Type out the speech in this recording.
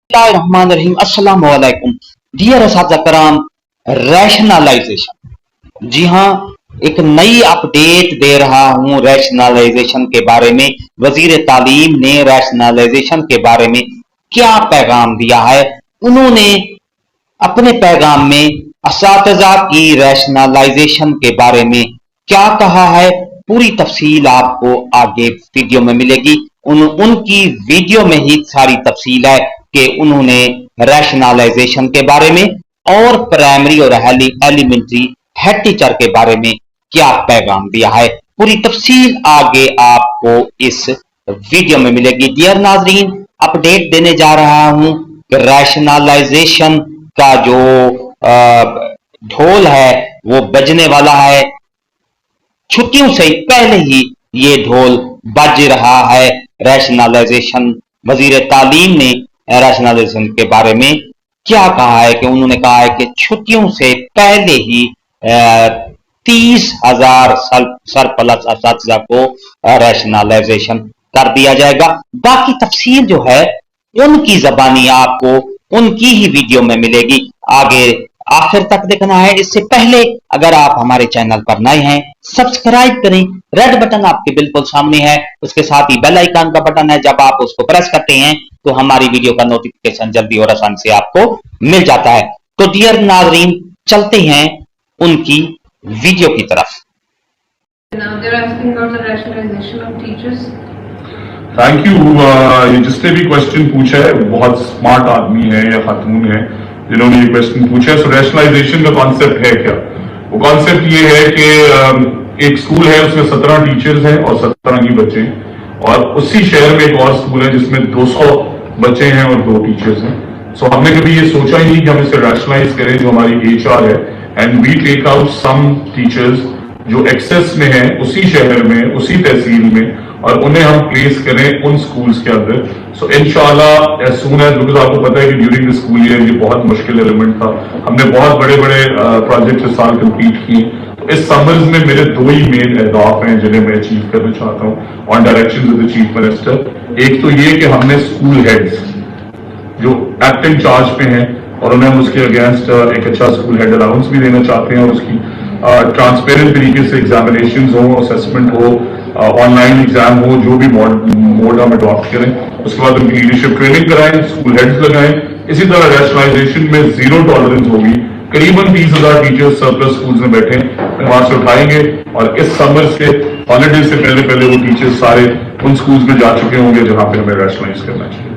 बिस्मिल्लाहिर्रहमानिर्रहीम। अस्सलाम वालेकुम डियर असातिज़ा कराम। रैशनलाइजेशन, जी हाँ, एक नई अपडेट दे रहा हूँ रैशनलाइजेशन के बारे में। वजीर तालीम ने रैशनलाइजेशन के बारे में क्या पैगाम दिया है। उन्होंने अपने पैगाम में असातिज़ा की रैशनलाइजेशन के बारे में क्या कहा है, पूरी तफसील आपको आगे वीडियो में मिलेगी। उनकी वीडियो में ही सारी तफसील है कि उन्होंने रैशनलाइजेशन के बारे में और प्राइमरी और एलिमेंट्री हेड टीचर के बारे में क्या पैगाम दिया है। पूरी तफसील आगे आपको इस वीडियो में मिलेगी। डियर नाजरीन, अपडेट देने जा रहा हूं कि रैशनलाइजेशन का जो ढोल है वो बजने वाला है। छुट्टियों से पहले ही ये ढोल बज रहा है। रैशनलाइजेशन, वजीर तालीम ने रैशनलाइजेशन के बारे में क्या कहा है कि उन्होंने कहा है कि छुट्टियों से पहले ही 30,000 सरप्लस असातिज़ा को रैशनलाइजेशन कर दिया जाएगा। बाकी तफसील जो है उनकी जबानी आपको उनकी ही वीडियो में मिलेगी। आगे आखिर तक देखना है। इससे पहले अगर आप हमारे चैनल पर नए हैं, सब्सक्राइब करें। रेड बटन आपके बिल्कुल सामने है, उसके साथ ही बेल आइकन का बटन है। जब आप उसको प्रेस करते हैं तो हमारी वीडियो का नोटिफिकेशन जल्दी और आसान से आपको मिल जाता है। तो डियर नाजरीन, चलते हैं उनकी वीडियो की तरफ। Thank you. ये जिसने भी क्वेश्चन पूछा है बहुत स्मार्ट आदमी है या खातून है जिन्होंने ये क्वेश्चन पूछा है। सो रैशनलाइजेशन का कॉन्सेप्ट है क्या? वो कॉन्सेप्ट ये है कि एक स्कूल है, उसमें 17 टीचर्स हैं और 17 ही बच्चे हैं, और उसी शहर में एक और स्कूल है जिसमें 200 बच्चे हैं और 2 टीचर्स हैं। सो हमने कभी ये सोचा ही नहीं कि हम इसे रैशनलाइज करें, जो हमारी HR है, and we take out some teachers जो एक्सेस में हैं उसी शहर में, उसी तहसील में, और उन्हें हम प्लेस करें उन स्कूल्स के अंदर। सो इंशाल्लाह एज सून एज, बिकॉज आपको पता है कि ड्यूरिंग द स्कूल ईयर ये बहुत मुश्किल एलिमेंट था। हमने बहुत बड़े बड़े प्रोजेक्ट इस साल कंप्लीट किए। तो इस समर्स में मेरे 2 ही मेन अहदाफ हैं जिन्हें मैं अचीव करना चाहता हूँ on direction of the chief minister. एक तो ये कि हमने स्कूल हेड्स जो एक्टिव चार्ज पे हैं और उन्हें हम उसके अगेंस्ट एक अच्छा स्कूल हेड अलाउंस भी देना चाहते हैं, और उसकी ट्रांसपेरेंट तरीके से एग्जामिनेशंस हो, असेसमेंट हो, ऑनलाइन एग्जाम हो, जो भी मोड हम अडॉप्ट करें। उसके बाद उनकी लीडरशिप ट्रेनिंग कराएं, स्कूल हेड्स लगाएं। इसी तरह रैशनलाइजेशन में 0 टॉलरेंस होगी। करीबन 30,000 टीचर्स सरप्लस स्कूल्स में बैठे वहां से उठाएंगे, और इस समर से हॉलीडे से पहले वो टीचर्स सारे उन स्कूल्स में जा चुके होंगे जहां पे हमें रैशनलाइज करना चाहिए।